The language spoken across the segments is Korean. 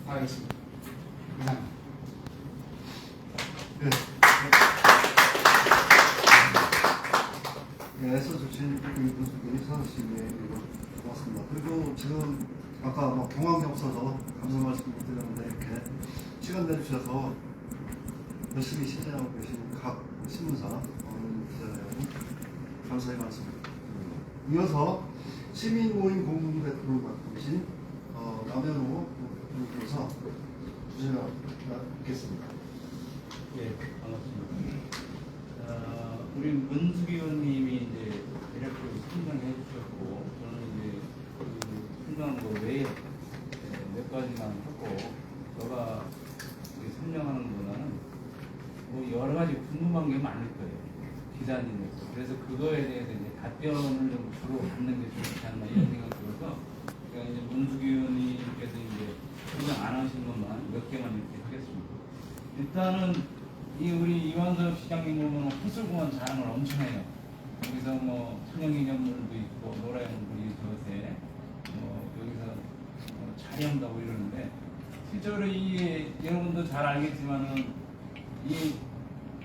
하겠습니다. 이상. 네. 네, 애써 주신 분수님이 선생님의 고맙습니다. 그리고 지금 아까 뭐 경황이 없어서 감사 말씀 못 드렸는데 이렇게 시간 내주셔서 열심히 실행하고 계신 각 신문사 기자님 감사의 말씀 드립니다. 이어서 시민 모임 공동 대표를 맡고 계신 남현호 대표께서 주제를 듣겠습니다. 예, 반갑습니다. 우리 문수기 의원님이 이제 이렇게 설명해 주셨고, 저는 이제 그 설명한 거 외에 몇 가지만 하고, 제가 설명하는 것보다는 뭐 여러 가지 궁금한 게 많을 거예요. 기자님에서. 그래서 그거에 대해서 이제 답변을 좀 주로 받는 게 좋지 않나 이런 생각이 들어서, 제가 이제 문수기 의원님께서 이제 설명 안 하신 것만 몇 개만 이렇게 하겠습니다. 일단은 우리 이완섭 시장님 보면 호수공원 자랑을 엄청 해요. 여기서 뭐 천연기념물도 있고 노라연물이 저새 여기서 촬영다고 이러는데, 실제로 이게 여러분도 잘 알겠지만은 이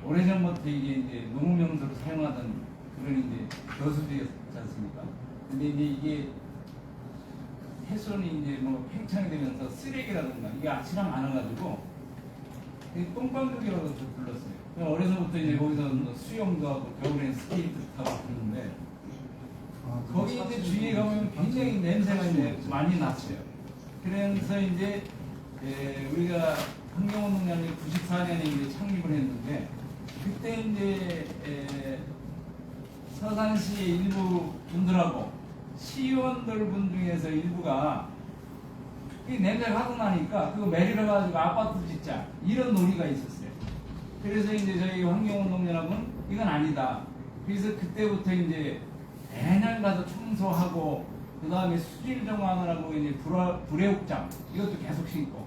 오래전부터 이게 이제 농업용도로 사용하던 그런 이제 저수지였지 않습니까? 근데 이제 이게 해손이 이제 뭐 팽창이 되면서 쓰레기라든가 이게 아치가 많아가지고 똥방들이라고 불렀어요. 어려서부터 이제 거기서 뭐 수영도 하고 겨울엔 스케이트 타고 그러는데, 거기 이제 주위에 가면 굉장히 냄새가 이제 많이 났어요. 그래서 이제 우리가 환경운동장이 94년에 이제 창립을 했는데, 그때 이제 서산시 일부 분들하고 시의원들 분 중에서 일부가 이 냄새가 하도 나니까 그거 매립해 가지고 아파트 짓자 이런 논의가 있었어요. 그래서 이제 저희 환경운동연합은 이건 아니다. 그래서 그때부터 이제 매년 가서 청소하고, 그 다음에 수질 정화하느라고 이제 불애옥장 이것도 계속 신고,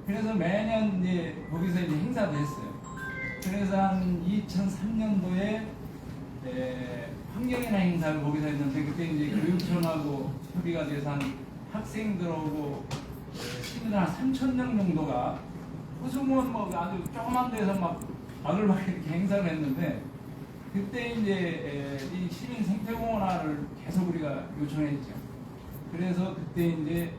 그래서 매년 이제 거기서 이제 행사도 했어요. 그래서 한 2003년도에 환경인화 행사를 거기서 했는데, 그때 이제 교육청하고 협의가 돼서 한 학생들하고 시민 한 3,000명 정도가 호수공원 뭐 아주 조그만 데서 막 바글바글 이렇게 행사를 했는데, 그때 이제 이 시민 생태공원화를 계속 우리가 요청했죠. 그래서 그때 이제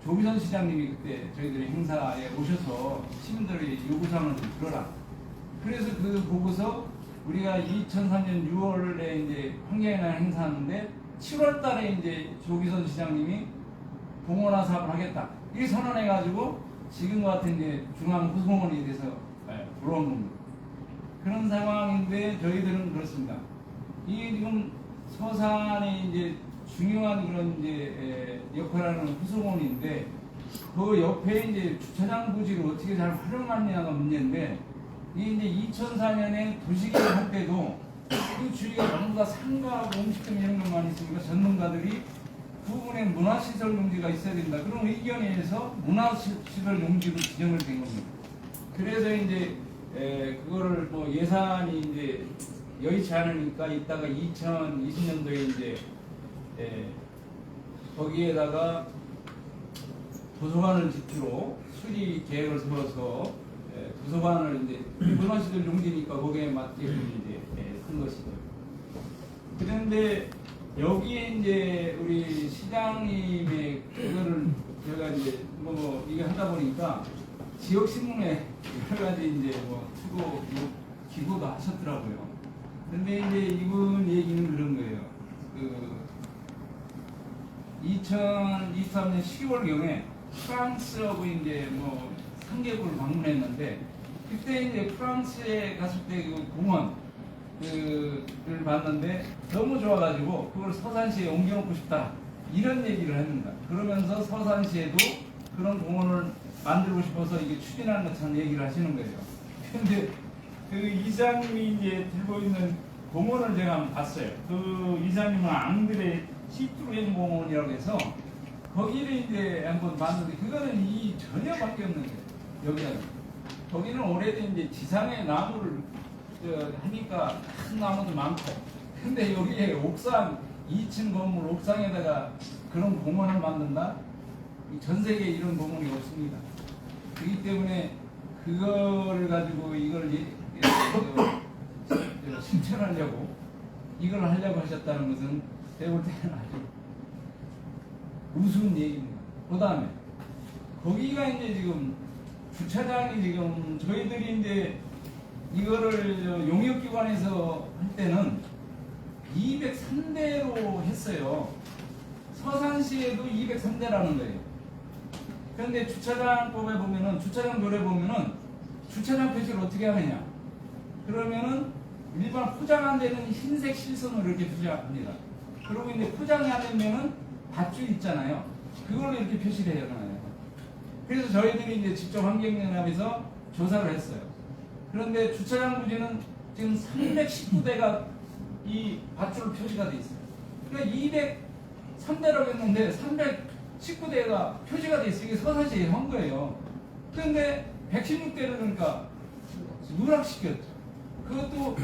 조기선 시장님이 그때 저희들이 행사에 오셔서 시민들의 요구사항을 좀 들어라. 그래서 그 보고서 우리가 2003년 6월에 이제 환경인화 행사하는데 7월 달에 이제 조기선 시장님이 공원화 사업을 하겠다 이 선언해가지고 지금과 같은 이제 중앙 호수공원이 돼서 들어온 겁니다. 그런 상황인데 저희들은 그렇습니다. 이게 지금 서산에 이제 중요한 그런 이제 역할을 하는 호수공원인데, 그 옆에 이제 주차장 부지를 어떻게 잘 활용하느냐가 문제인데, 이게 이제 2004년에 도시계획 할 때도 그 주위가 전부 다 상가하고 음식점 이런 것만 있으니까 전문가들이 부분에 문화시설 용지가 있어야 된다. 그런 의견에 의해서 문화시설 용지로 지정을 된 겁니다. 그래서 이제 그거를 뭐 예산이 이제 여의치 않으니까 이따가 2020년도에 이제 거기에다가 도서관을 짓기로 수리 계획을 세워서 도서관을 이제 문화시설 용지니까 거기에 맞게 이제 큰 것이죠. 그런데 여기에 이제 우리 시장님의 그거를 제가 이제 뭐 이게 하다 보니까 지역 신문에 여러 가지 이제 뭐 투고 기고도 하셨더라고요. 근데 이제 이분 얘기는 그런 거예요. 그 2023년 10월경에 프랑스하고 이제 뭐 3개국을 방문했는데, 그때 이제 프랑스에 갔을 때 그 공원 를 봤는데 너무 좋아가지고 그걸 서산시에 옮겨놓고 싶다 이런 얘기를 했습니다. 그러면서 서산시에도 그런 공원을 만들고 싶어서 이게 추진하는 것처럼 얘기를 하시는 거예요. 근데 그 이사님이 이제 들고 있는 공원을 제가 한번 봤어요. 그 이사님은 앙드레 시트루엔 공원이라고 해서 거기를 이제 한번 봤는데, 그거는 이 전혀 밖에 없는 거예요. 여기가 거기는 오래된 이제 지상의 나무를 하니까 큰 나무도 많고, 근데 여기에 옥상 2층 건물 옥상에다가 그런 공원을 만든다? 전 세계에 이런 공원이 없습니다. 그렇기 때문에 그거를 가지고 이걸 실천하려고 이걸 하려고 하셨다는 것은 내가 볼 때는 아주 우스운 얘기입니다. 그 다음에 거기가 이제 지금 주차장이 지금 저희들이 이제 이거를 용역기관에서 할 때는 203대로 했어요. 서산시에도 203대라는 거예요. 그런데 주차장법에 보면은 주차장 노래 보면은 주차장 표시를 어떻게 하느냐? 그러면은 일반 포장 안 되는 흰색 실선으로 이렇게 표시합니다. 그리고 이제 포장이 안 되면은 밧줄 있잖아요. 그걸로 이렇게 표시를 해요. 그래서 저희들이 이제 직접 환경연합에서 조사를 했어요. 그런데 주차장 부지는 지금 319대가 이 밧줄로 표시가 돼 있어요. 그러니까 203대라고 했는데 319대가 표시가 돼 있어요. 이게 서산시에 한 거예요. 그런데 116대를 그러니까 누락시켰죠. 그것도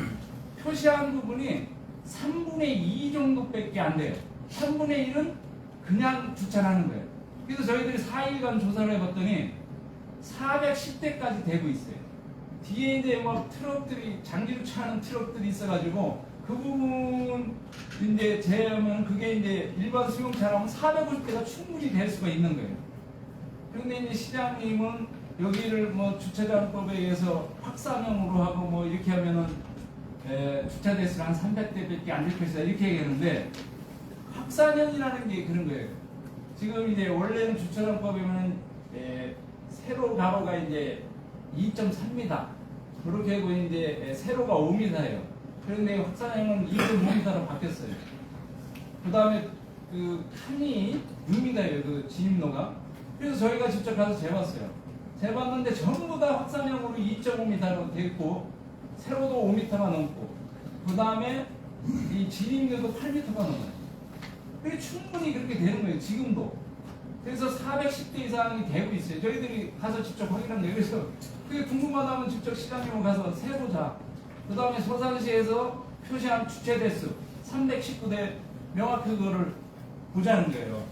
표시한 부분이 3분의 2 정도밖에 안 돼요. 3분의 1은 그냥 주차하는 거예요. 그래서 저희들이 4일간 조사를 해봤더니 410대까지 되고 있어요. 뒤에 이제 뭐 트럭들이 장기로 차는 트럭들이 있어가지고 그 부분 이제 제하면 그게 이제 일반 수용차라면 450대가 충분히 될 수가 있는 거예요. 그런데 이제 시장님은 여기를 뭐 주차장법에 의해서 확산형으로 하고 뭐 이렇게 하면은 주차 대수를 한 300대밖에 안 될 것이다 이렇게 얘기하는데 확산형이라는 게 그런 거예요. 지금 이제 원래는 주차장법이면 세로 가로가 이제 2.3m 그렇게 하고 이제 세로가 5m예요. 그런데 확산형은 2.5m로 바뀌었어요. 그 다음에 그 칸이 6m예요. 그 진입로가. 그래서 저희가 직접 가서 재봤어요. 재봤는데 전부 다 확산형으로 2.5m로 됐고 세로도 5m가 넘고 그 다음에 이 진입로도 8m가 넘어요. 그게 충분히 그렇게 되는 거예요. 지금도. 그래서 410대 이상이 되고 있어요. 저희들이 가서 직접 확인한 거예요. 그래서 그게 궁금하다면 직접 시장님을 가서 세보자. 그 다음에 서산시에서 표시한 주차 대수 319대 명확히 그거를 보자는 거예요.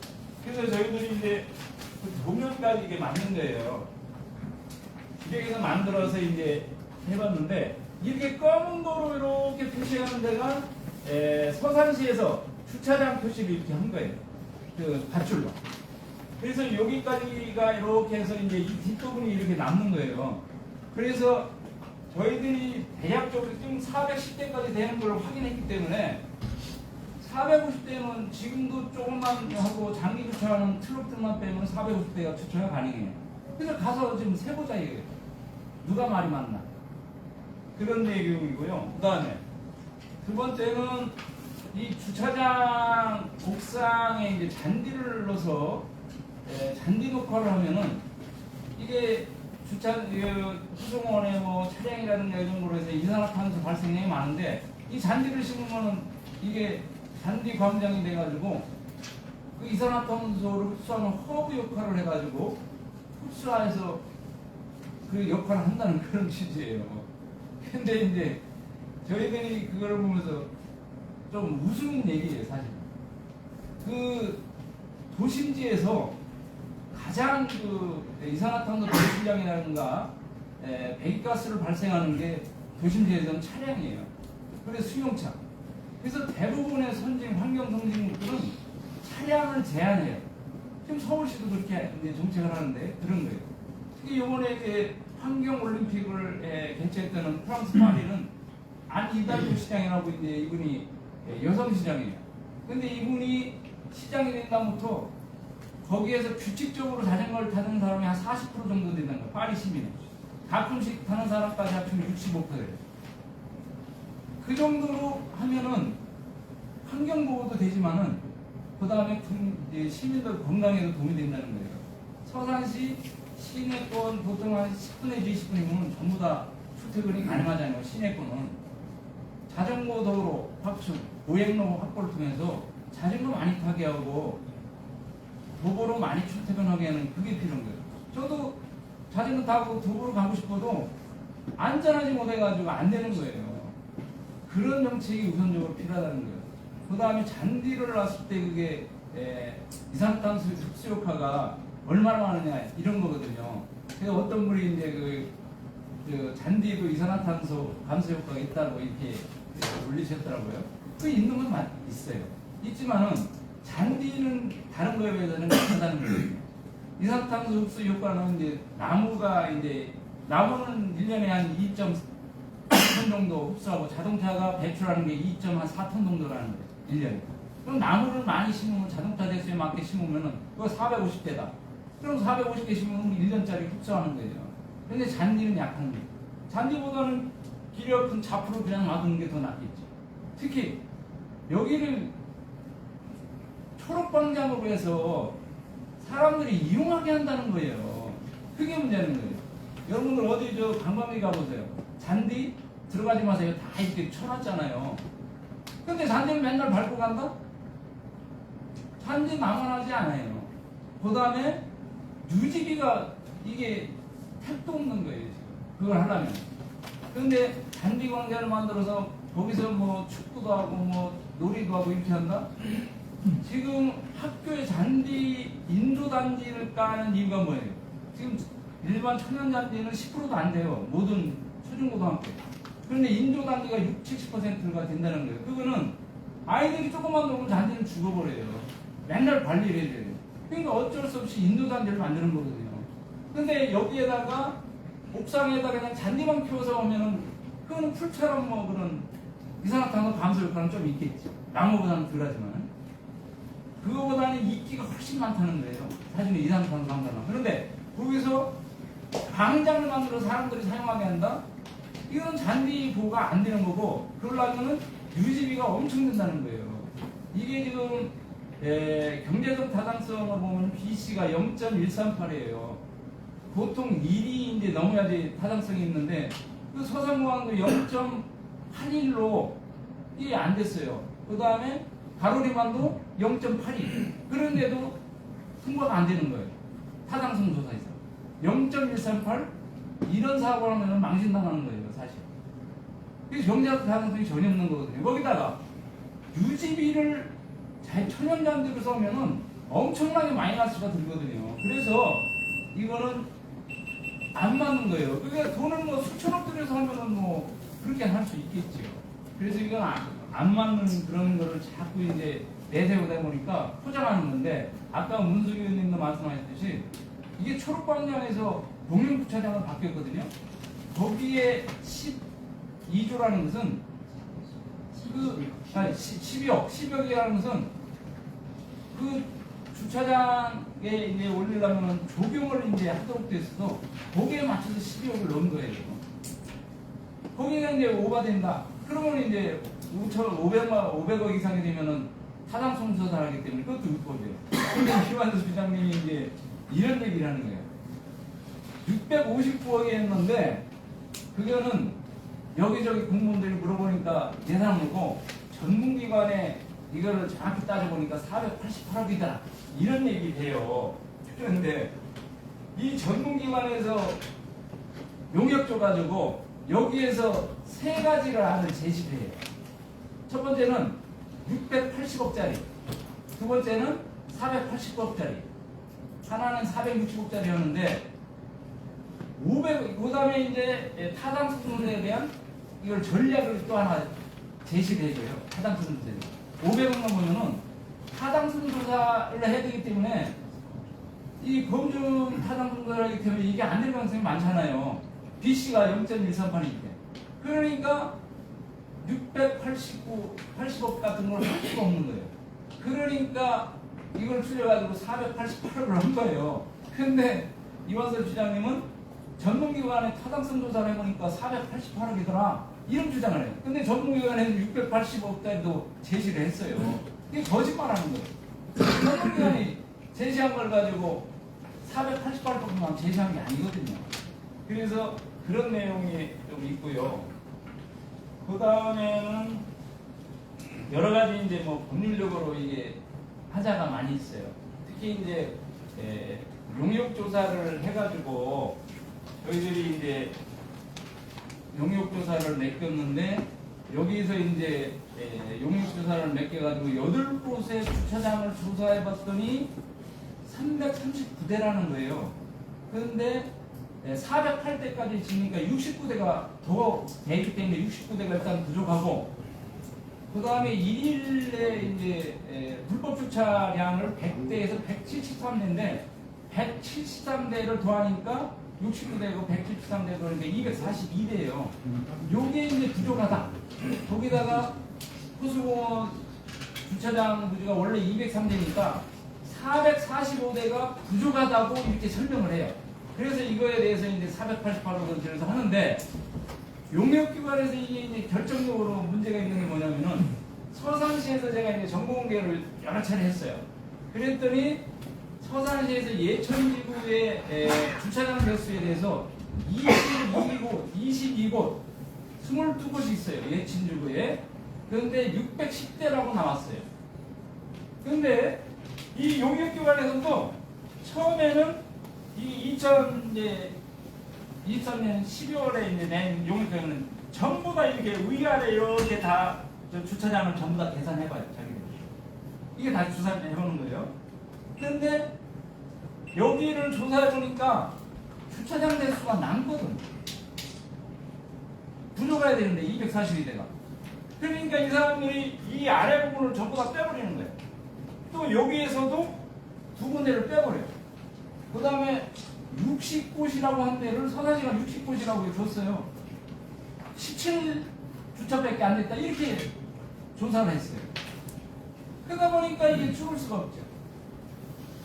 그래서 저희들이 이제 그 도면까지 이게 맞는 거예요. 기획에서 만들어서 이제 해봤는데 이렇게 검은 도로 이렇게 표시하는 데가 서산시에서 주차장 표시를 이렇게 한 거예요. 그 밧줄로. 그래서 여기까지가 이렇게 해서 이제 이 뒷부분이 이렇게 남는 거예요. 그래서 저희들이 대략적으로 지금 410대까지 되는 걸 확인했기 때문에 450대는 지금도 조금만 하고 장기 주차하는 트럭들만 빼면 450대가 주차가 가능해요. 그래서 가서 지금 세보자 이거예요. 누가 말이 맞나. 그런 내용이고요. 그 다음에 두 번째는 이 주차장 옥상에 이제 잔디를 넣어서 잔디 녹화를 하면은 이게 후송원에 뭐 차량이라든가 이런 거로 해서 이산화탄소 발생량이 많은데 이 잔디를 심으면은 이게 잔디 광장이 돼가지고 그 이산화탄소를 흡수하는 허브 역할을 해가지고 흡수해서 그 역할을 한다는 그런 취지예요. 근데 이제 저희들이 그걸 보면서 좀 우스운 얘기예요, 사실. 그 도심지에서 가장 그 이산화탄소 배출량이라든가 배기가스를 발생하는 게 도심지에서는 차량이에요. 그래서 수용차. 그래서 대부분의 선진 환경 선진국들은 차량을 제한해요. 지금 서울시도 그렇게 이제 정책을 하는데 그런 거예요. 특히 이번에 이제 환경 올림픽을 개최했던 프랑스 파리는 안 이달도 시장이라고 이제 이분이 여성 시장이에요. 근데 이분이 시장이 된 다음부터 거기에서 규칙적으로 자전거를 타는 사람이 한 40% 정도 된다는 거예요. 파리 시민은. 가끔씩 타는 사람까지 합치면 65%예요. 그 정도로 하면은 환경보호도 되지만은 그 다음에 시민들 건강에도 도움이 된다는 거예요. 서산시 시내권 보통 한 10분 내지 20분이면 전부 다 출퇴근이 가능하잖아요. 시내권은. 자전거 도로 확충, 보행로 확보를 통해서 자전거 많이 타게 하고 도보로 많이 출퇴근하게 하는 그게 필요한 거예요. 저도 자전거 타고 도보로 가고 싶어도 안전하지 못해가지고 안 되는 거예요. 그런 정책이 우선적으로 필요하다는 거예요. 그 다음에 잔디를 놨을 때 그게 이산화탄소 흡수 효과가 얼마나 많으냐 이런 거거든요. 그래서 어떤 분이 이제 그 잔디도 이산화탄소 감소 효과가 있다고 이렇게 올리셨더라고요. 그 있는 건 있어요. 있지만은 잔디는 다른 거에 비해서는 약하다는 거예요. 이산화탄소 흡수 효과는 이제 나무는 1년에 한 2.4톤 정도 흡수하고 자동차가 배출하는 게 2.4톤 정도라는 거예요. 1년에. 그럼 나무를 많이 심으면 자동차 대수에 맞게 심으면은 그거 450대다. 그럼 450개 심으면 1년짜리 흡수하는 거예요. 근데 잔디는 약한 거예요. 잔디보다는 기력 큰 잡초로 그냥 놔두는 게 더 낫겠죠. 특히 여기를 초록광장으로 해서 사람들이 이용하게 한다는 거예요. 그게 문제는 거예요. 여러분들 어디 관광지 가보세요. 잔디 들어가지 마세요. 다 이렇게 쳐놨잖아요. 근데 잔디를 맨날 밟고 간다? 잔디 남아나지 않아요. 그 다음에 유지비가 이게 택도 없는 거예요. 지금. 그걸 하려면. 근데 잔디 광장을 만들어서 거기서 뭐 축구도 하고 뭐 놀이도 하고 이렇게 한다? 지금 학교에 인도 단지를 까는 이유가 뭐예요? 지금 일반 천연 잔디는 10%도 안 돼요. 모든 초중고등학교. 그런데 인도 단지가 60~70%가 된다는 거예요. 그거는 아이들이 조금만 놀면 잔디는 죽어버려요. 맨날 관리를 해야 돼요. 그러니까 어쩔 수 없이 인도 단지를 만드는 거거든요. 근데 여기에다가 옥상에다가 그냥 잔디만 키워서 오면은 그거는 풀처럼 뭐 그런 이산화탄소 감소 효과는 좀 있겠죠. 나무보다는 덜하지만. 그거보다는 이끼가 훨씬 많다는 거예요. 사실은 이산화탄소 감소는. 그런데 거기서 광장을 만들어 사람들이 사용하게 한다? 이건 잔디 보호가 안 되는 거고, 그러려면은 유지비가 엄청 든다는 거예요. 이게 지금 경제적 타당성을 보면 BC가 0.138이에요. 보통 1이 이제 넘어야지 타당성이 있는데, 그 서산공항도 0.81로 이게 안 됐어요. 그 다음에 가로리만도 0.82. 그런데도 통과가 안 되는 거예요. 타당성 조사에서. 0.138? 이런 사고를 하면 망신당하는 거예요, 사실. 그래서 경제적 타당성이 전혀 없는 거거든요. 거기다가 유지비를 천연잔디로 써면은 엄청나게 마이너스가 들거든요. 그래서 이거는 안 맞는 거예요. 그러니까 돈을 뭐 수천억 들여서 하면은 뭐 그렇게 할 수 있겠죠. 그래서 이건 안 맞는 그런 거를 자꾸 이제 내세우다 보니까 포장하는 건데, 아까 문수기 의원님도 말씀하셨듯이 이게 초록광장에서 농림주차장으로 바뀌었거든요. 거기에 12조라는 것은 12억이라는 것은 그 주차장에 이제 올리려면 조경을 이제 하도록 돼 있어서 거기에 맞춰서 12억을 넣은 거예요. 거기가 이제 오버된다. 그러면 이제 500억 이상이 되면은 타당성 조사를 하기 때문에 그것도 불법이에요. 근데 김한수 부장님이 이제 이런 얘기를 하는 거예요. 659억이 했는데, 그거는 여기저기 공무원들이 물어보니까 예상을 보고 전문기관에 이거를 정확히 따져보니까 488억이다. 이런 얘기를 해요. 그런데 이 전문기관에서 용역 줘가지고 여기에서 세 가지를 하는 제시를 해요. 첫 번째는 680억짜리, 두 번째는 480억짜리, 하나는 460억짜리였는데 500, 그 다음에 이제 타당성에 대한 이걸 전략을 또 하나 제시를 해줘요. 타당성 조사를. 500억만 보면은 타당성 조사를 해야 되기 때문에 이 범준 타당성 조사를 하기 때문에 이게 안 될 가능성이 많잖아요. BC가 0.138이기 때문에. 그러니까 80억 같은 걸 할 수가 없는 거예요. 그러니까 이걸 줄여가지고 488억을 한 거예요. 근데 이완설 주장님은 전문기관에 타당성 조사를 해보니까 488억이더라. 이런 주장을 해요. 근데 전문기관에는 680억짜리도 제시를 했어요. 이게 거짓말하는 거예요. 전문기관이 제시한 걸 가지고 488억만 제시한 게 아니거든요. 그래서 그런 내용이 좀 있고요. 그 다음에는 여러 가지 이제 뭐 법률적으로 이게 하자가 많이 있어요. 특히 이제 용역 조사를 해가지고 저희들이 이제 용역 조사를 맡겼는데, 여기서 이제 용역 조사를 맡겨가지고 8곳의 주차장을 조사해봤더니 339대라는 거예요. 그런데 408대까지 지니까 69대가 더 되기 때문에 69대가 일단 부족하고, 그 다음에 1일에 이제 불법 주차량을 100대에서 173대인데 173대를 더하니까 69대고 173대 더하니까 242대예요. 요게 이제 부족하다. 거기다가 호수공원 주차장 부지가 원래 203대니까 445대가 부족하다고 이렇게 설명을 해요. 그래서 이거에 대해서 이제 488호 건설에서 하는데, 용역기관에서 이게 이제 결정적으로 문제가 있는 게 뭐냐면은, 서산시에서 제가 이제 정보공개를 여러 차례 했어요. 그랬더니 서산시에서 예천지구의 주차장 개수에 대해서 22곳, 22곳이 있어요. 예천지구에. 그런데 610대라고 나왔어요. 근데 이 용역기관에서도 처음에는 이 2000년 12월에 이제 낸 용역기관은 전부 다 이렇게 위아래 이렇게 다 주차장을 전부 다 계산해봐요. 자기들. 이게 다 조사를 해보는 거예요. 근데 여기를 조사해보니까 주차장 대수가 남거든. 부족해야 되는데 242대가. 그러니까 이 사람들이 이 아래 부분을 전부 다 빼버리는 거예요. 또 여기에서도 두 군데를 빼버려요. 그 다음에 60곳이라고 한 데를 서산시가 60곳이라고 줬어요. 17주차밖에 안 됐다. 이렇게 조사를 했어요. 그러다 보니까 이게 줄을 수가 없죠.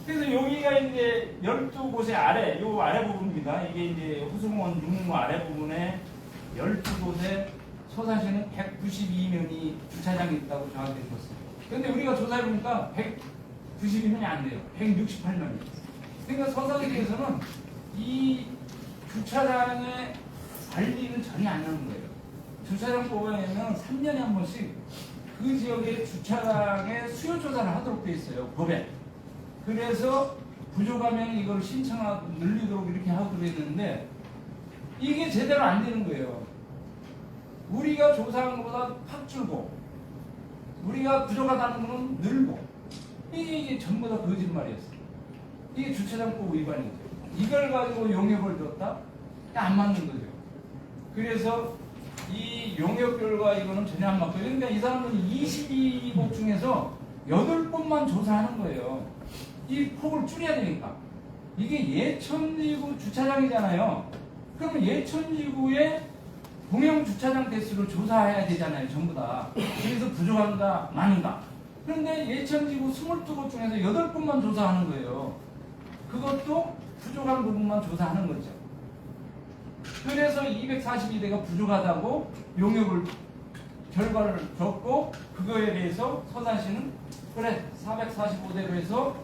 그래서 여기가 이제 12곳의 아래, 요 아래 부분입니다. 이게 이제 호수공원 육로 아래 부분에 12곳에 서산시는 192면이 주차장이 있다고 저한테 줬어요. 근데 우리가 조사해보니까 192면이 안 돼요. 168면이에요. 그러니까 서산시에서는 이 주차장의 관리는 전혀 안 하는 거예요. 주차장 보관에는 3년에 한 번씩 그 지역의 주차장의 수요 조사를 하도록 돼 있어요. 법에. 그래서 부족하면 이걸 신청하고 늘리도록 이렇게 하고 그랬는데, 이게 제대로 안 되는 거예요. 우리가 조사한 것보다 팍 줄고, 우리가 부족하다는 거는 늘고, 이게 전부 다 거짓말이었어요. 이게 주차장법 위반이죠. 이걸 가지고 용역을 줬다? 안 맞는 거죠. 그래서 이 용역별과 이거는 전혀 안 맞고요. 그러니까 이 사람들은 22곳 중에서 8곳만 조사하는 거예요. 이 폭을 줄여야 되니까. 이게 예천지구 주차장이잖아요. 그러면 예천지구의 공영 주차장 대수를 조사해야 되잖아요. 전부 다. 그래서 부족한가 많은가. 그런데 예천지구 22곳 중에서 8곳만 조사하는 거예요. 그것도 부족한 부분만 조사하는 거죠. 그래서 242대가 부족하다고 용역을 결과를 줬고, 그거에 대해서 서산시는 그래 445대로 해서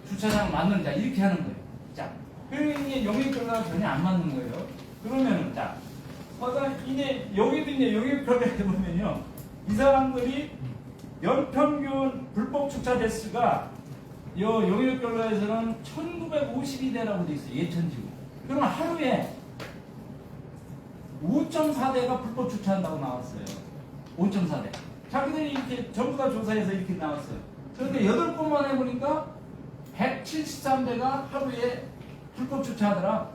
주차장 맞는다 이렇게 하는 거예요. 자, 그러니까 이게 용역 결과가 전혀 안 맞는 거예요. 그러면은 자, 서산 이제 여기도 이제 용역 결과에 보면요, 이 사람들이 연평균 불법 주차 대수가 용역 결과에서는 1952대라고 돼 있어요. 예천지구. 그러면 하루에 5.4대가 불법 주차한다고 나왔어요. 5.4대. 자기들이 이렇게 전부 다 조사해서 이렇게 나왔어요. 그런데 8번만 해보니까 173대가 하루에 불법 주차하더라.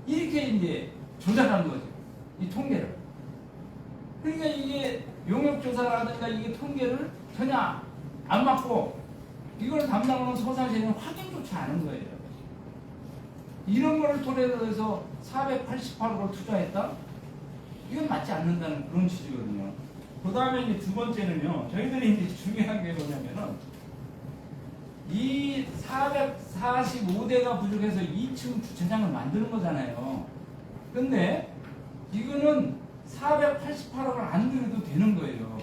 이렇게 이제 조작한 거죠. 이 통계를. 그러니까 이게 용역조사라든가 이게 통계를 전혀 안 맞고, 이걸 담당하는 서산시는 확인조차 안 한 거예요. 이런 거를 토대로 해서 488으로 투자했다? 이건 맞지 않는다는 그런 취지거든요. 그 다음에 이제 두 번째는요, 저희들이 이제 중요한 게 뭐냐면은, 이 445대가 부족해서 2층 주차장을 만드는 거잖아요. 근데 이거는 488억을 안 들여도 되는 거예요.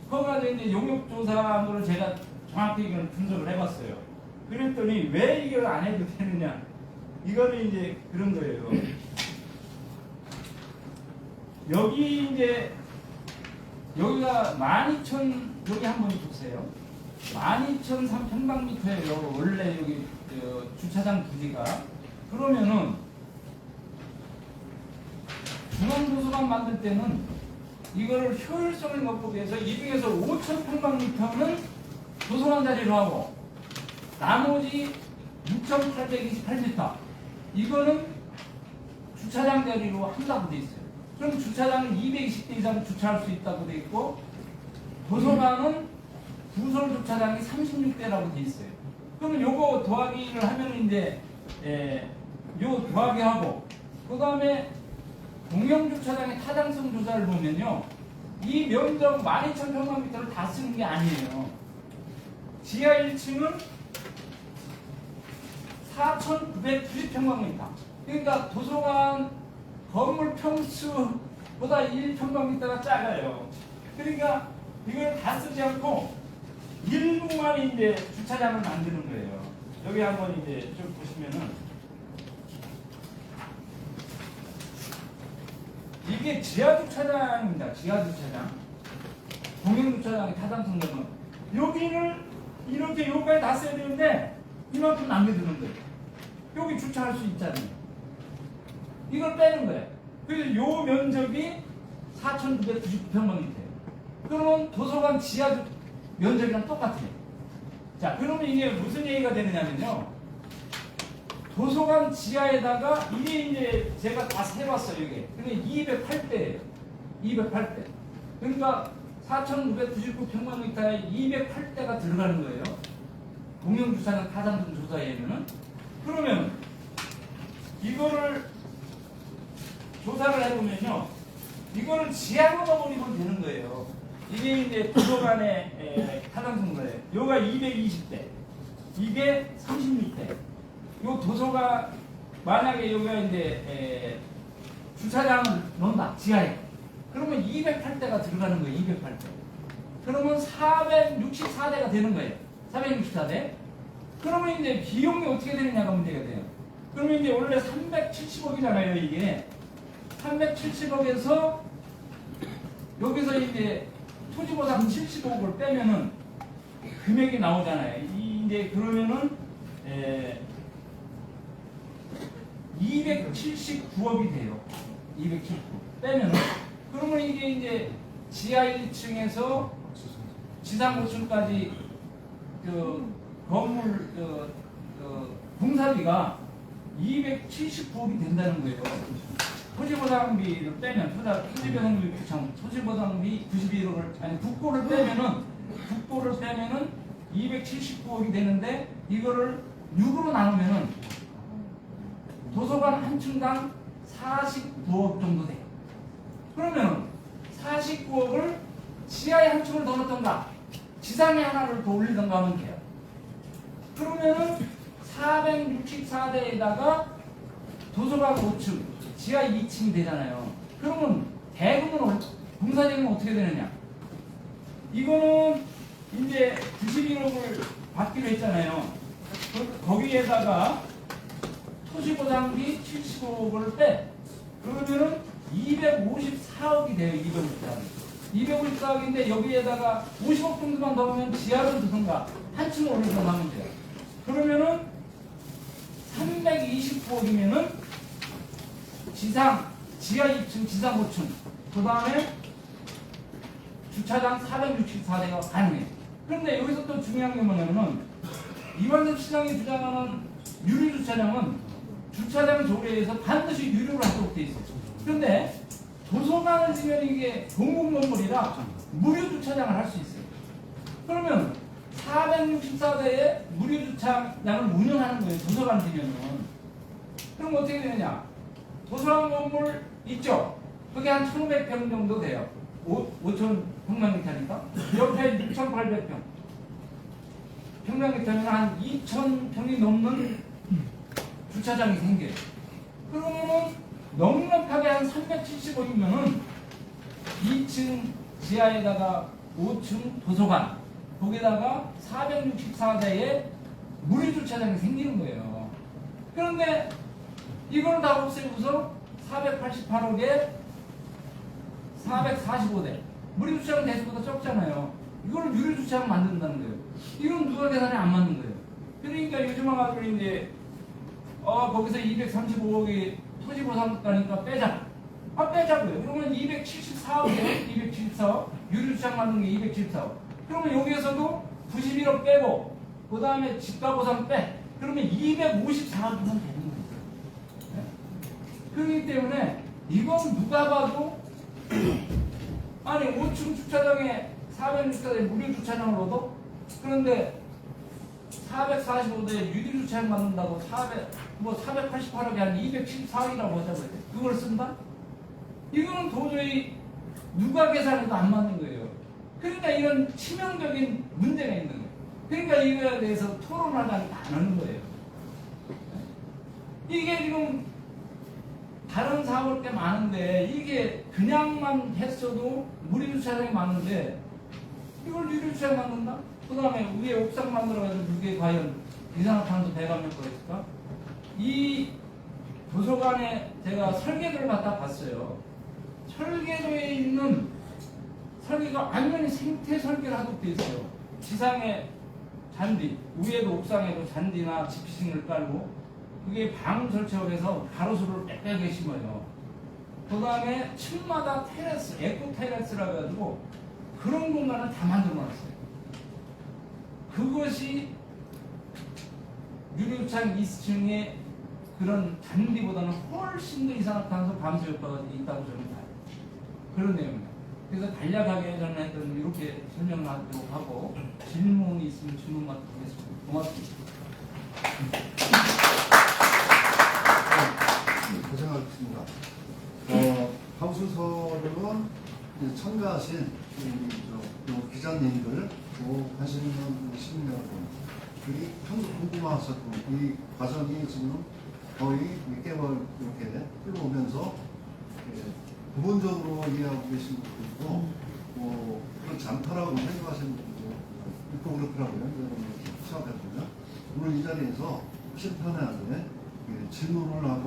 그거가 이제 용역조사를 제가 정확히 이걸 분석을 해봤어요. 그랬더니 왜 이걸 안 해도 되느냐? 이거는 이제 그런 거예요. 여기 이제 여기가 12,000 여기 한번 보세요. 12,003평방미터예요. 원래 여기 주차장 부지가. 그러면은 중앙도서관 만들 때는 이거를 효율성을 먹기 위해서 이 중에서 5,000평방미터는 도서관 자리로 하고, 나머지 6,828m. 이거는 주차장 대리로 한다고 돼 있어요. 그럼 주차장은 220대 이상 주차할 수 있다고 돼 있고, 도서관은 부설 주차장이 36대라고 돼 있어요. 그러면 요거 더하기를 하면 이제 요 더하기 하고, 그 다음에 공영 주차장의 타당성 조사를 보면요, 이 면적 12,000평방미터를 다 쓰는 게 아니에요. 지하 1층은 4,990평방미터. 그러니까 도서관 건물 평수보다 1평방미터가 작아요. 그러니까 이걸 다 쓰지 않고 일부만 이제 주차장을 만드는 거예요. 여기 한번 이제 좀 보시면은 이게 지하 주차장입니다. 지하 주차장. 공영 주차장의 타당성 되면 여기를 이렇게 여기까지 다 써야 되는데 이만큼 남겨두는 거예요. 여기 주차할 수 있잖아요. 이걸 빼는 거예요. 그래서 요 면적이 4,999평방미터예요. 그러면 도서관 지하 면적이랑 똑같아요. 자, 그러면 이게 무슨 얘기가 되느냐면요, 도서관 지하에다가 이게 이제 제가 다 세봤어요. 이게 그러니까 208대예요. 208대. 그러니까 4,999평방미터에 208대가 들어가는 거예요. 공영주차장 타당성 조사에는. 그러면 이거를 조사를 해보면요, 이거를 지하로 넣어버리면 되는 거예요. 이게 이제 도서관의 타당성 거예요. 요가 220대, 이게 36대. 요 도서가 만약에 여기가 이제 주차장을 넣는다 지하에, 그러면 208대가 들어가는 거예요. 208대. 그러면 464대가 되는 거예요. 464대. 그러면 이제 비용이 어떻게 되느냐가 문제가 돼요. 그러면 이제 원래 370억이잖아요. 이게 370억에서 여기서 이제 토지보상 75억을 빼면은 금액이 나오잖아요. 이제 그러면은 279억이 돼요. 279 빼면은. 그러면 이게 이제 지하 1층에서 지상 5층까지 그 건물 공사비가 279억이 된다는 거예요. 토지보상비를 빼면, 토지보상비 구청, 토지보상비 91억을, 아니 국고를 빼면은 279억이 되는데, 이거를 6으로 나누면은 도서관 한 층당 49억 정도 돼요. 그러면 49억을 지하에 한 층을 더 넣던가 지상에 하나를 더 올리던가 하면 돼요. 그러면은 464대에다가 도서관 5층, 지하 2층이 되잖아요. 그러면 대금은 공사대금은 어떻게 되느냐? 이거는 이제 91억을 받기로 했잖아요. 거기에다가 토지보상비 75억을 빼. 그러면은 254억이 돼요. 254억인데 여기에다가 50억 정도만 더 하면 지하를 두든가 한 층을 올리든가 하면 돼요. 그러면은 329억이면은 지하 2층, 지상 5층, 그 다음에 주차장 464대가 가능해요. 그런데 여기서 또 중요한 게 뭐냐면은 이완섭 시장이 주장하는 유리 주차장은 주차장 조례에서 반드시 유료로 하도록 돼 있어요. 그런데 도서관을 지면 이게 공공 건물이라 무료 주차장을 할 수 있어요. 그러면 464대의 무료 주차장을 운영하는 거예요. 도서관 지면은. 그럼 어떻게 되느냐? 도서관 건물 있죠? 그게 한 1,500평 정도 돼요. 5,000평방미터니까. 옆에 6,800평. 평방미터면 한 2,000평이 넘는 주차장이 생겨요. 그러면은 넉넉하게 한 370억이면은 2층 지하에다가 5층 도서관, 거기다가 464대의 무료 주차장이 생기는 거예요. 그런데 이걸 다 없애고서 488억에 445대 무료 주차장 대수보다 적잖아요. 이걸 유료 주차장 만든다는 거예요. 이건 누가 계산이 안 맞는 거예요. 그러니까 요즘 와가지고 이제 거기서 235억이 토지보상 가니까 빼자. 빼자고요. 그러면 274억이에요. 274억. 유류주차장 만든 게 274억. 그러면 여기에서도 91억 빼고, 그 다음에 집가보상 빼. 그러면 254주면 되는 거예요. 네? 그렇기 때문에 이건 누가 봐도 아니 5층 주차장에 400m대 무료 주차장을 얻어? 그런데 445대 유리 주차장 만든다고 488억에 한 214억이라고 하자고요. 그걸 쓴다? 이거는 도저히 누가 계산해도 안 맞는 거예요. 그러니까 이런 치명적인 문제가 있는 거예요. 그러니까 이거에 대해서 토론을 안 하는 거예요. 이게 지금 다른 사업을 꽤 많은데 이게 그냥만 했어도 무료 주차장이 많은데 이걸 유리 주차장 만든다? 그 다음에 위에 옥상 만들어가지고 이게 과연 이산화탄소 배관 효과가 있을까? 이 도서관에 제가 설계도를 갖다 봤어요. 설계도에 있는 설계가 완전히 생태 설계를 하도록 되어 있어요. 지상에 잔디, 위에도 옥상에도 잔디나 지피싱을 깔고 그게 방 설치하고 해서 가로수를 빽빽하게 심어요. 그 다음에 층마다 테라스, 에코 테라스라고 해가지고 그런 공간을 다 만들어 놨어요. 그것이 유리창 2층의 그런 잔디보다는 훨씬 더 이산화탄소 감소 효과가 있다고 저는 봐요. 그런 내용입니다. 그래서 간략하게 저는 했던 이렇게 설명을 하도록 하고 질문이 있으면 질문만 드리겠습니다. 고맙습니다. 네, 고생하셨습니다. 하우스설은 참가하신 우리 기자님들, 또 관심 있는 시민 여러분들이 평소 궁금하셨던 이 과정이 지금 거의 몇 개월 이렇게 흘러오면서 부분적으로 이해하고 계신 분도 있고, 그렇지 않다라고 생각하시는 분도 있고 그렇더라고요. 여러분들 수업해보면 오늘 이 자리에서 심판하게 질문을 하고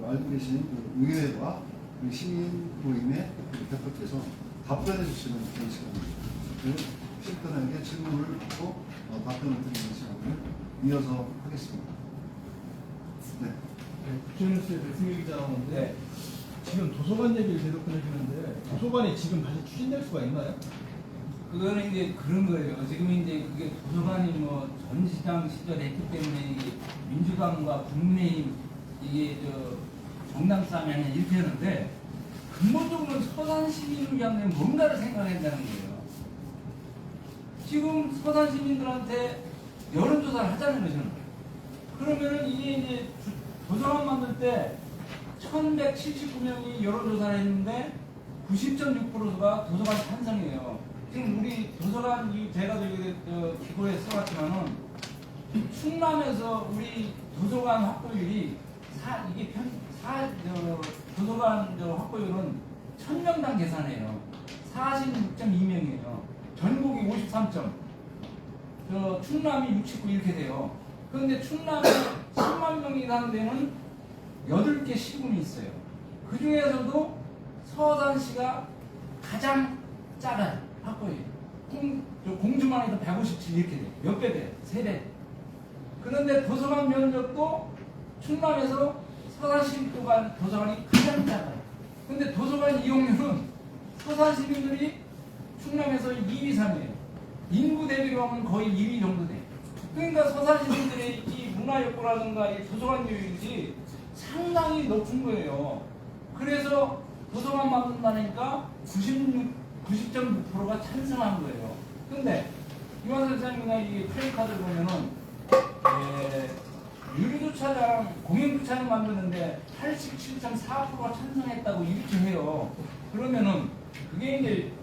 알고 계신 의회와 시민 모임의 대표께서 답변해 주시는 그런 시간입니다. 심판하게 질문을 받고 답변을 드리는 시간을 이어서 하겠습니다. 네. 국정뉴스의 배승일 기자 나오는데 지금 도서관 얘기를 계속 꺼내주는데 도서관이 지금 다시 추진될 수가 있나요? 그거는 이제 그런 거예요. 지금 이제 그게 도서관이 뭐 전 시장 시절에 했기 때문에 이게 민주당과 국민의힘 이게 정당 싸움이 아니라 이렇게 하는데 근본적으로는 서산 시민을 위한 뭔가를 생각한다는 거예요. 지금 서산 시민들한테 여론조사를 하자는 거죠. 그러면은 이게 이제 도서관 만들 때 1179명이 여론조사를 했는데 90.6%가 도서관 찬성이에요. 지금 우리 도서관 제가 기고에 써봤지만은 충남에서 우리 도서관 확보율이 도서관 확보율은 1000명당 계산해요. 46.2명이에요. 전국이 53점. 충남이 69 이렇게 돼요. 그런데 충남에 10만 명이 사는 데는 8개 시군이 있어요. 그 중에서도 서산시가 가장 작아요. 확보율이. 공주만 해도 157 이렇게 돼요. 몇 배 돼요? 3배. 그런데 도서관 면적도 충남에서 서산시 도서관이 가장 작아요. 근데 도서관 이용료는 서산 시민들이 충남에서 2위, 3위예요. 인구 대비로 하면 거의 2위 정도 돼요. 그러니까 서산 시민들의 이 문화욕구라든가 이 도서관 요율이 상당히 높은 거예요. 그래서 도서관 만든다니까 90.6%가 찬성한 거예요. 근데 유한선 선생님이나 이 크레딧카드를 보면은 유리주차장, 공영주차장 만드는데 87.4%가 찬성했다고 이렇게 해요. 그러면은 그게 이제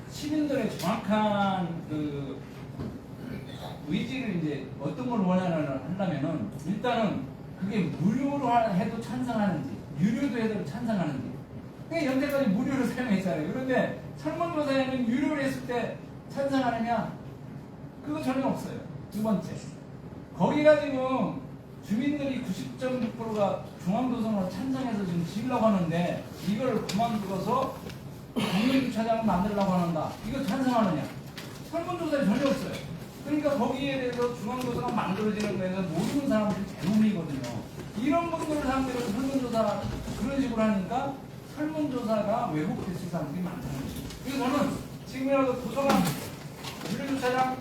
시민들의 정확한 그 의지를 이제 어떤 걸 하려면은 일단은 그게 무료로 해도 찬성하는지 유료도 해도 찬성하는지. 그러니까 연대까지 무료로 사용했잖아요. 그런데 설문조사에는 유료로 했을 때 찬성하느냐? 그거 전혀 없어요. 두 번째, 거기가 지금 주민들이 90.6%가 중앙도성으로 찬성해서 지금 지으려고 하는데 이걸 그만두어서 공영주차장을 만들려고 하는다. 이거 찬성하느냐? 설문조사에 전혀 없어요. 그러니까 거기에 대해서 중앙도서가 만들어지는 거에서 모르는 사람들이 대부분이거든요. 이런 분들을 상대로 설문조사 그런 식으로 하니까 설문조사가 왜곡됐을 사람들이 많다는 거죠. 그래서 저는 지금이라도 도서관, 유리주차장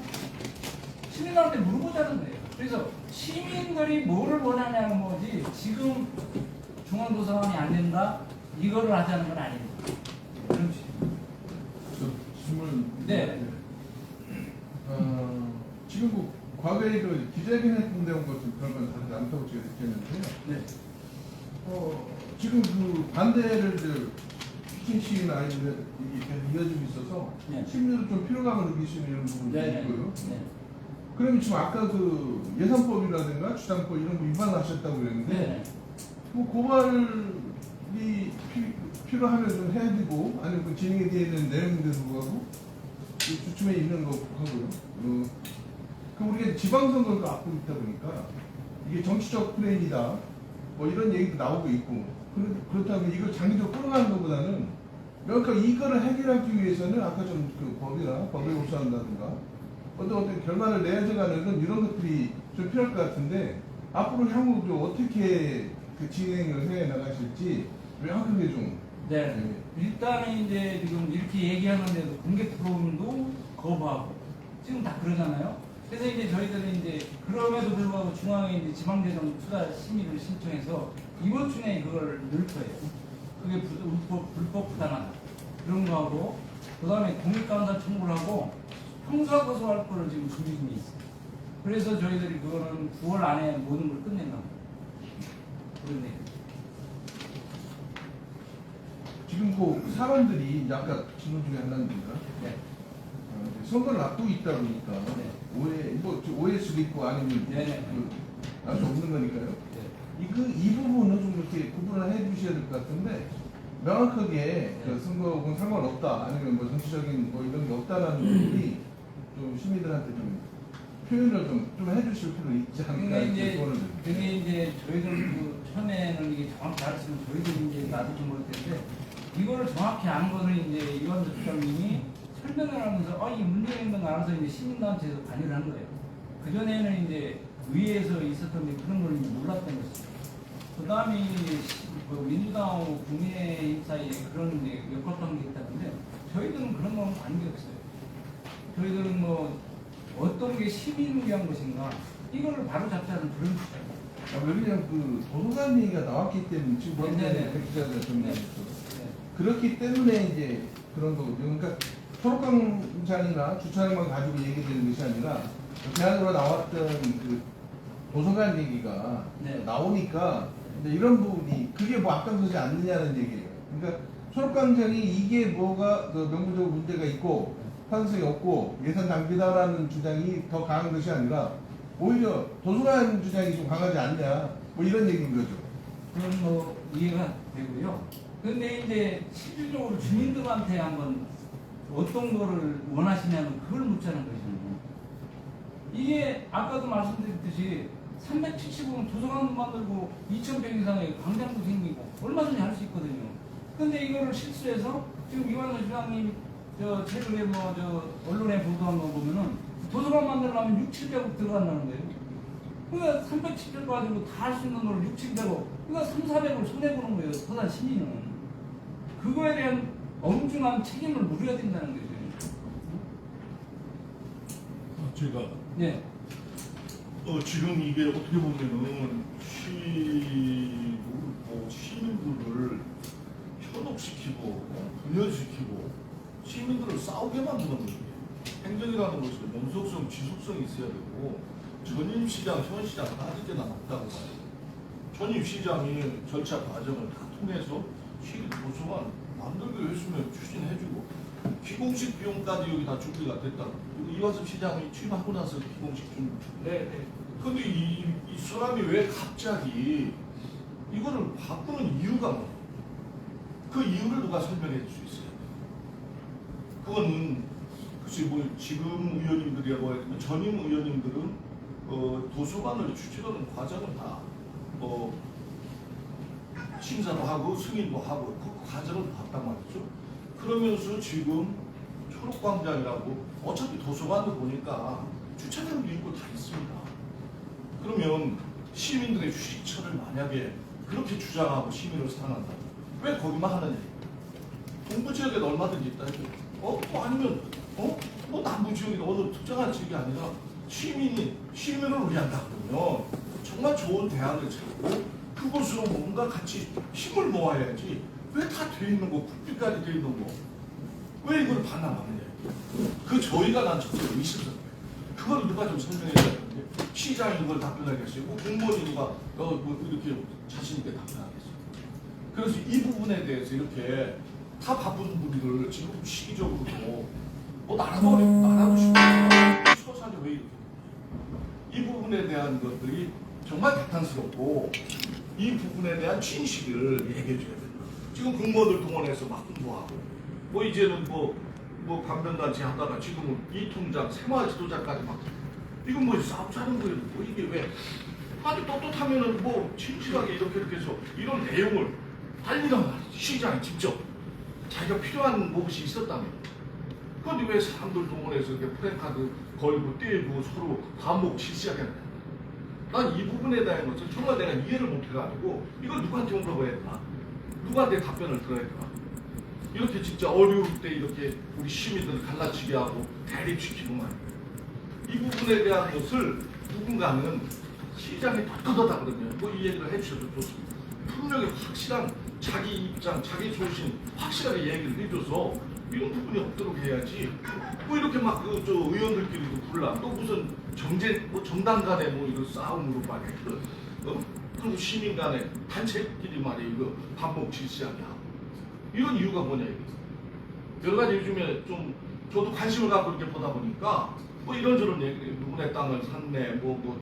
시민들한테 물어보자는 거예요. 그래서 시민들이 뭐를 원하냐는 거지 지금 중앙도서관이 안 된다 이거를 하자는 건 아닙니다. 그런 취지. 저 질문. 네. 지금 그 과거에 그 기자회견 했던 것은 그런 건 다르지 않다고 제가 느꼈는데요. 네. 지금 그 반대를 피칭 시위나 아니면 이게 계속 이어지고 있어서 네. 시민들은 좀 피로감을 느끼시는 이런 부분도 네. 있고요. 네. 그러면 지금 아까 그 예산법이라든가 주장법 이런 거 위반하셨다고 그랬는데 네. 뭐 고발이 필요하면 좀 해야 되고 아니면 그 진행이 되어 있는 내용인데도 불구하고 주춤에 있는 거 하고요. 그럼 우리가 지방선거를 앞두고 있다 보니까 이게 정치적 프레임이다 뭐 이런 얘기도 나오고 있고 그렇다면 이걸 장기적으로 끌어가는 것보다는 명확하게 이거를 해결하기 위해서는 아까 좀 그 법이나 법에 우선한다든가 어떤 결말을 내야져가는 이런 것들이 좀 필요할 것 같은데 앞으로 향후 좀 어떻게 그 진행을 해 나가실지 명확하게 좀. 네. 일단은 이제 지금 이렇게 얘기하는데도 공개 토론도 거부하고 지금 다 그러잖아요. 그래서 이제 저희들은 이제 그럼에도 불구하고 중앙에 이제 지방재정 투자 심의를 신청해서 이번 주 내에 그걸 넣을 거예요. 그게 불법 부당하다 그런 거하고 그다음에 공익감사 청구를 하고 형사 고소할 거를 지금 준비 중에 있어요. 그래서 저희들이 그거는 9월 안에 모든 걸 끝낸다고 그런 얘기. 지금 그 사람들이 이제 아까 질문 중에 하나입니다. 네. 이제 선거를 앞두고 있다 보니까 네. 오해일 수도 있고 아니면 네네. 알 수 없는 거니까요. 네. 이 부분은 좀 이렇게 구분을 해 주셔야 될 것 같은데 명확하게 그 선거하고는 상관없다 아니면 뭐 정치적인 뭐 이런 게 없다라는 부분이 좀 시민들한테 좀 표현을 좀 해주실 필요 있지 않을까 그게 이제 저희들 그 처음에는 이게 정확히 알았으면 저희들이 이제 나도 좀 모를 텐데 이거를 정확히 안 거는 이제 이완주 부장님이 설명을 하면서 이 문제가 있는 거 알아서 이제 시민단체에서 관여를 한 거예요. 그 전에는 이제 의회에서 있었던 게 그런 걸 이제 몰랐던 것이죠. 그 다음에 그 민주당하고 국민의힘 사이에 그런 이제 역학관계가 있다는데 저희들은 그런 건 관계없어요. 저희들은 뭐 어떤 게 시민을 위한 것인가 이거를 바로 잡자는 그런 주장이에요. 왜냐면 그 도서관 얘기가 나왔기 때문에 지금 뭐 네네. 기자가 좀 네. 그렇기 때문에 이제 그런 거거든요. 그러니까 초록광장이나 주차장만 가지고 얘기되는 것이 아니라 대안으로 나왔던 그 도서관 얘기가 네. 나오니까 이제 이런 부분이 그게 뭐 앞장서지 않느냐는 얘기예요. 그러니까 초록광장이 이게 뭐가 그 명문적으로 문제가 있고 타당성이 없고 예산 낭비다라는 주장이 더 강한 것이 아니라 오히려 도서관 주장이 좀 강하지 않냐 뭐 이런 얘기인 거죠. 그건 뭐 이해가 되고요. 근데 이제 실질적으로 주민들한테 한번 어떤 거를 원하시냐면 그걸 묻자는 거죠. 이게 아까도 말씀드렸듯이 375원 도서관 만들고 2,100 이상의 광장도 생기고 얼마든지 할 수 있거든요. 근데 이거를 실수해서 지금 이완호 주장님 최근에 언론에 보도한 거 보면은 도서관 만들려면 6, 700억 들어간다는 거예요. 그러니까 370억 가지고 다 할 수 있는 걸 6, 700억. 그러니까 3, 400을 손해보는 거예요. 서산 시민은. 그거에 대한 엄중한 책임을 물어야 된다는 거죠. 제가 네. 지금 이게 어떻게 보면은 시민들을 현혹시키고 분열시키고 시민들을 싸우게 만드는 거예요. 행정이라는 것은 연속성, 지속성이 있어야 되고 전임시장, 현시장 따질 때는 없다고 봐요. 전임시장이 절차 과정을 다 통해서 시립 도서관 만들기 했으면 추진해주고 기공식 비용까지 여기 다 준비가 됐다. 이완섭 시장이 취임하고 나서 기공식 준비. 네. 근데 이 사람이 왜 갑자기 이거를 바꾸는 이유가 뭐야? 그 이유를 누가 설명해 줄 수 있어요? 그거는 글쎄 뭐 지금 의원님들이라고 전임 의원님들은 도서관을 추진하는 과정을 다 심사도 하고 승인도 하고 그 과정을 봤단 말이죠. 그러면서 지금 초록광장이라고 어차피 도서관을 보니까 주차장도 있고 다 있습니다. 그러면 시민들의 휴식처를 만약에 그렇게 주장하고 시민을 사랑한다. 왜 거기만 하느냐? 동부 지역에 얼마든지 있다. 뭐 아니면 뭐 남부 지역이나 어느 특정한 지역이 아니라 시민을 위한다 그러면 정말 좋은 대안을 찾고 그것으로 뭔가 같이 힘을 모아야지. 왜 다 돼 있는 거, 국비까지 돼 있는 거, 왜 이걸 반납하느냐. 그 저희가 난 정말 의심스러워요. 그걸 누가 좀 설명해야 되는데 시장이 이걸 답변하겠어요. 뭐 공무원이 누가 뭐 이렇게 자신 있게 답변하겠어요. 그래서 이 부분에 대해서 이렇게 다 바쁜 분들 지금 시기적으로도 뭐 나라도 쉽고 추가사지 왜 이렇게 이 부분에 대한 것들이 정말 개탄스럽고 이 부분에 대한 진실을 얘기해 줘야 된다. 지금 공무원들 동원해서 막 홍보하고 뭐 이제는 뭐 감변단체 하다가 지금은 이 통장 새마을 지도자까지 막 이건 뭐 싸우자는 거예요. 뭐 이게 왜 아주 떳떳하면은 뭐 진실하게 이렇게 해서 이런 내용을 알리란 말이지. 시장이 직접 자기가 필요한 몫이 있었다면. 그런데 왜 사람들 동원해서 이렇게 프랜카드 걸고 떼고 서로 반복 실시하겠냐. 난 이 부분에 대한 것을 정말 내가 이해를 못해가지고 이걸 누구한테 물어봐야 되나? 누구한테 답변을 들어야 되나? 이렇게 진짜 어려울 때 이렇게 우리 시민들을 갈라치게 하고 대립시키고 말이야. 이 부분에 대한 것을 누군가는 시장이 떳떳하다 그러면 뭐 이 얘기를 해주셔도 좋습니다. 분명히 확실한 자기 입장, 자기 소신 확실하게 얘기를 해줘서 이런 부분이 없도록 해야지. 뭐 이렇게 막 저 의원들끼리도 불라 또 무슨 정당 간에 뭐 이런 싸움으로 말이야. 그리고 시민 간에 단체끼리 말이야 이거 반복 실시하게 하고 이런 이유가 뭐냐 이게. 여러 가지 요즘에 좀 저도 관심을 갖고 이렇게 보다 보니까 뭐 이런저런 얘기, 누구네 땅을 샀네, 뭐